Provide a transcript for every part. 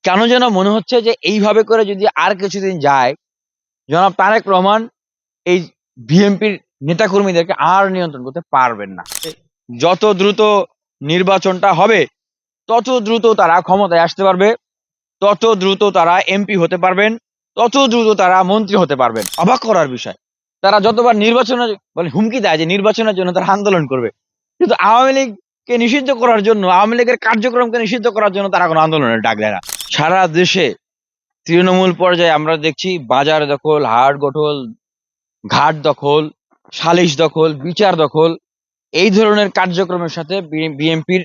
কেন যেন মনে হচ্ছে যে এইভাবে করে যদি আর কিছুদিন যায়, জনাব তারেক রহমান এই বিএনপির নেতাকর্মীদেরকে আর নিয়ন্ত্রণ করতে পারবেন না। যত দ্রুত নির্বাচনটা হবে, তত দ্রুত তারা ক্ষমতায় আসতে পারবে, তত দ্রুত তারা এমপি হতে পারবেন, তত দ্রুত তারা মন্ত্রী হতে পারবেন। অবাক করার বিষয়, তারা যতবার নির্বাচনের হুমকি দেয় যে নির্বাচনের জন্য তারা আন্দোলন করবে, কিন্তু আওয়ামী লীগকে নিষিদ্ধ করার জন্য, আওয়ামী লীগের কার্যক্রমকে নিষিদ্ধ করার জন্য তারা কোনো আন্দোলনের ডাক দেয় না। সারা দেশে তৃণমূল পর্যায়ে আমরা দেখছি বাজার দখল, হাট দখল, ঘাট দখল, সালিশ দখল, বিচার দখল, এই ধরনের কার্যক্রমের সাথে বিএনপির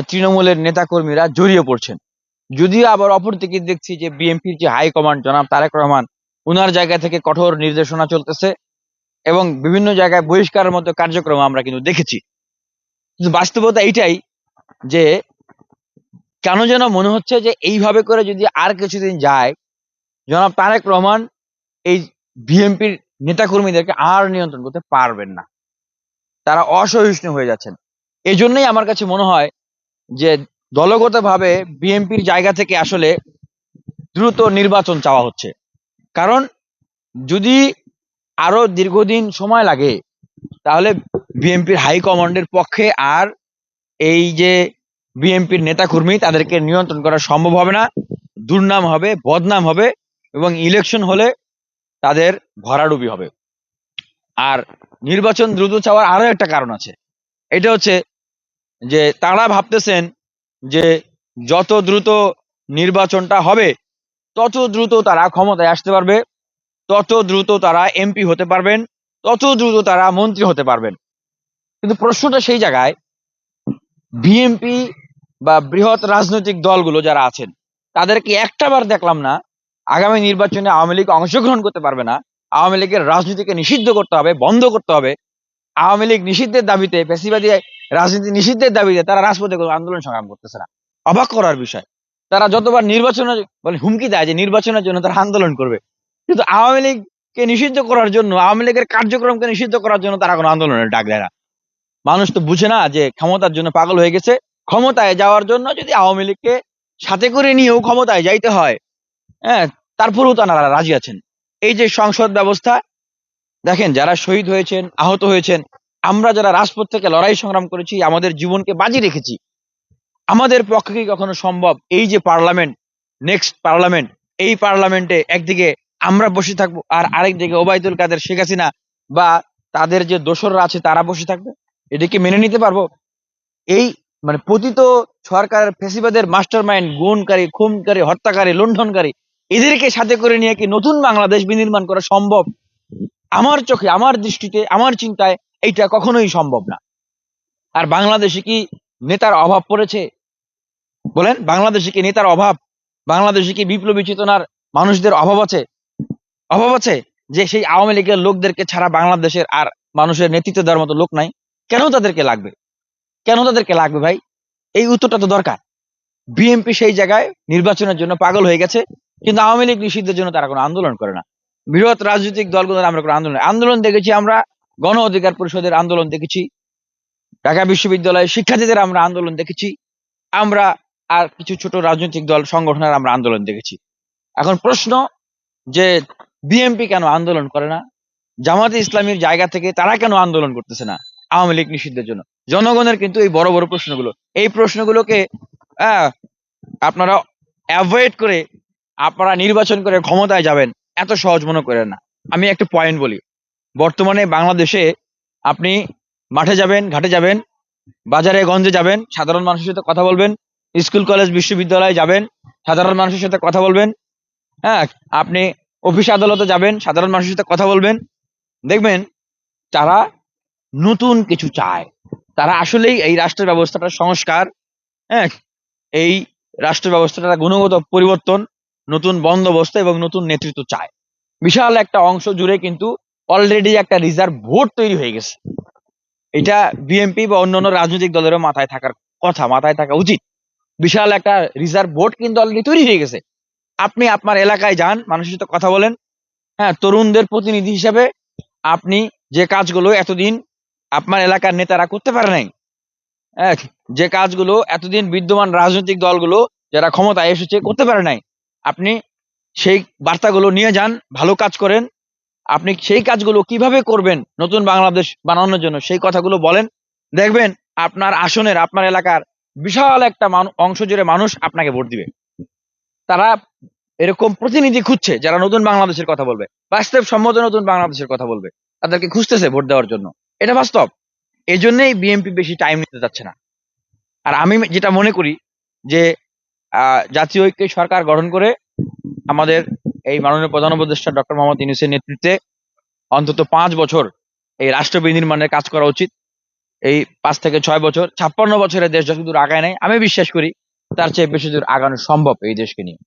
তৃণমূলের নেতাকর্মীরা জড়িয়ে পড়ছেন। যদিও আবার অপরদিকে দেখছি যে বিএনপির যে হাইকমান্ড জনাব তারেক রহমান, উনার জায়গা থেকে কঠোর নির্দেশনা চলতেছে এবং বিভিন্ন জায়গায় বহিষ্কারের মতো কার্যক্রম আমরা কিন্তু দেখেছি। কিন্তু বাস্তবতা এইটাই যে কেন যেন মনে হচ্ছে যে এইভাবে করে যদি আর কিছুদিন যায়, জনাব তারেক রহমান এই বিএনপির নেতাকর্মীদেরকে আর নিয়ন্ত্রণ করতে পারবেন না। তারা অসহিষ্ণু হয়ে যাচ্ছেন। এই জন্যই আমার কাছে মনে হয় যে দলগতভাবে বিএনপির জায়গা থেকে আসলে দ্রুত নির্বাচন চাওয়া হচ্ছে। কারণ যদি আরো দীর্ঘদিন সময় লাগে, তাহলে বিএনপির হাইকমান্ডের পক্ষে আর এই যে বিএনপির নেতাকর্মী তাদেরকে নিয়ন্ত্রণ করা সম্ভব হবে না। দুর্নাম হবে, বদনাম হবে এবং ইলেকশন হলে তাদের ভরাডুবি হবে। আর নির্বাচন দ্রুত চাওয়ার আরো একটা কারণ আছে। এটা হচ্ছে যে তারা ভাবতেছেন যে যত দ্রুত নির্বাচনটা হবে, তত দ্রুত তারা ক্ষমতায় আসতে পারবে, তত দ্রুত তারা এমপি হতে পারবেন, তত দ্রুত তারা মন্ত্রী হতে পারবেন। কিন্তু প্রশ্নটা সেই জায়গায়, বিএনপি বা বৃহৎ রাজনৈতিক দলগুলো যারা আছেন, তাদেরকে একটাবার দেখলাম না আগামী নির্বাচনে আওয়ামী লীগ অংশগ্রহণ করতে পারবে না, আওয়ামী লীগের রাজনীতিকে নিষিদ্ধ করতে হবে, বন্ধ করতে হবে, আওয়ামী লীগ নিষিদ্ধের দাবিতে, ফ্যাসিবাদী রাজনীতি নিষিদ্ধের দাবিতে তারা রাজপথে কোনো আন্দোলন সংগ্রাম করতেছে না। অবাক করার বিষয়, তারা যতবার নির্বাচনের হুমকি দেয় যে নির্বাচনের জন্য তারা আন্দোলন করবে, কিন্তু আওয়ামী লীগকে নিষিদ্ধ করার জন্য, আওয়ামী লীগের কার্যক্রমকে নিষিদ্ধ করার জন্য তারা কোনো আন্দোলনের ডাক দেয় না। মানুষ তো বুঝে না যে ক্ষমতার জন্য পাগল হয়ে গেছে। ক্ষমতায় যাওয়ার জন্য যদি আওয়ামী লীগকে সাথে করে নিয়েও ক্ষমতায় যাইতে হয়, হ্যাঁ, তারপরেও তারা রাজি আছেন। এই যে সংসদ ব্যবস্থা, দেখেন যারা শহীদ হয়েছেন, আহত হয়েছেন, আমরা যারা রাজপথ থেকে লড়াই সংগ্রাম করেছি, আমাদের জীবনকে বাজি রেখেছি, আমাদের পক্ষে কি কখনো সম্ভব এই যে পার্লামেন্ট, নেক্সট পার্লামেন্ট, এই পার্লামেন্টে একদিকে আমরা বসে থাকবো আর আরেকদিকে ওবায়দুল কাদের, শেখ হাসিনা বা তাদের যে দোসররা আছে তারা বসে থাকবে? এটা কি মেনে নিতে পারবো? এই পতিত সরকারের ফ্যাসিবাদের মাস্টার মাইন্ড, গুণকারী, খুনকারী, হত্যাকারী, লুণ্ঠনকারী, এদেরকে সাথে করে নিয়ে কি নতুন বাংলাদেশ বিনির্মাণ করা সম্ভব? আমার চোখে, আমার দৃষ্টিতে, আমার চিন্তায় এইটা কখনোই সম্ভব না। আর বাংলাদেশে কি নেতার অভাব পড়েছে? বলেন, বাংলাদেশে কি নেতার অভাব? বাংলাদেশে কি বিপ্লবী চেতনার মানুষদের অভাব আছে? অভাব আছে যে সেই আওয়ামী লীগের লোকদেরকে ছাড়া বাংলাদেশের আর মানুষের নেতৃত্ব দেওয়ার মতো লোক নাই? কেন তাদেরকে লাগবে? কেন তাদেরকে লাগবে ভাই? এই উত্তরটা তো দরকার। বিএনপি সেই জায়গায় নির্বাচনের জন্য পাগল হয়ে গেছে, কিন্তু আওয়ামী লীগ নিষিদ্ধের জন্য তারা কোনো আন্দোলন করে না। বৃহৎ রাজনৈতিক দলগুলোর আমরা কোনো আন্দোলন দেখেছি। আমরা গণ অধিকার পরিষদের আন্দোলন দেখেছি, ঢাকা বিশ্ববিদ্যালয়ের শিক্ষার্থীদের আমরা আন্দোলন দেখেছি, আমরা আর কিছু ছোট রাজনৈতিক দল সংগঠনের আমরা আন্দোলন দেখেছি। এখন প্রশ্ন যে বিএনপি কেন আন্দোলন করে না? জামাতে ইসলামীর জায়গা থেকে তারা কেন আন্দোলন করতেছে না আওয়ামী লীগ নিষিদ্ধের জন্য? জনগণের কিন্তু এই বড় বড় প্রশ্নগুলো, এই প্রশ্নগুলোকে আপনারা অ্যাভয়েড করে আপনারা নির্বাচন করে ক্ষমতায় যাবেন, এত সহজ মনে করেন না। আমি একটা পয়েন্ট বলি, বর্তমানে বাংলাদেশে আপনি মাঠে যাবেন, ঘাটে যাবেন, বাজারে গঞ্জে যাবেন, সাধারণ মানুষের সাথে কথা বলবেন, স্কুল কলেজ বিশ্ববিদ্যালয়ে যাবেন, সাধারণ মানুষের সাথে কথা বলবেন, হ্যাঁ, আপনি অফিস আদালতে যাবেন, সাধারণ মানুষের সাথে কথা বলবেন, দেখবেন তারা নতুন কিছু চায়। তারা আসলেই এই রাষ্ট্র ব্যবস্থাটার সংস্কার, হ্যাঁ, এই রাষ্ট্র ব্যবস্থাটার গুণগত পরিবর্তন, নতুন বন্দোবস্ত এবং নতুন নেতৃত্ব চায়। বিশাল একটা অংশ জুড়ে কিন্তু অলরেডি একটা রিজার্ভ ভোট তৈরি হয়ে গেছে। এটা বিএনপি বা অন্যান্য রাজনৈতিক দলেরও মাথায় থাকার কথা, মাথায় থাকা উচিত। বিশাল একটা রিজার্ভ ভোট কিন্তু অলরেডি তৈরি হয়ে গেছে। আপনি আপনার এলাকায় যান, মানুষের সাথে কথা বলেন, হ্যাঁ, তরুণদের প্রতিনিধি হিসাবে আপনি যে কাজগুলো এতদিন আপনার এলাকার নেতারা করতে পারে নাই, যে কাজগুলো এতদিন বিদ্যমান রাজনৈতিক দলগুলো যারা ক্ষমতায় এসেছে করতে পারে নাই, আপনি সেই বার্তাগুলো নিয়ে যান, ভালো কাজ করেন। আপনি সেই কাজগুলো কিভাবে করবেন নতুন বাংলাদেশ বানানোর জন্য সেই কথাগুলো বলেন। দেখবেন আপনার আসনের, আপনার এলাকার বিশাল একটা অংশ জুড়ে মানুষ আপনাকে ভোট দিবে। তারা এরকম প্রতিনিধি খুঁজছে যারা নতুন বাংলাদেশের কথা বলবে, বাস্তবসম্মত নতুন বাংলাদেশের কথা বলবে, তাদেরকে খুঁজতেছে ভোট দেওয়ার জন্য। এটা বাস্তব। এই জন্যই বিএনপি বেশি টাইম নিতে যাচ্ছে না। আর আমি যেটা মনে করি যে জাতীয় ঐক্য সরকার গঠন করে আমাদের এই মাননীয় প্রধান উপদেষ্টা ডক্টর মোহাম্মদ ইউনূসের নেতৃত্বে অন্তত 5 বছর এই রাষ্ট্র বিনির্মাণের কাজ করা উচিত। এই 5 থেকে 6 বছর, 56 বছরের দেশ যতদূর আগায় নাই, আমি বিশ্বাস করি তার চেয়ে বেশি দূর আগানো সম্ভব এই দেশকে নিয়ে।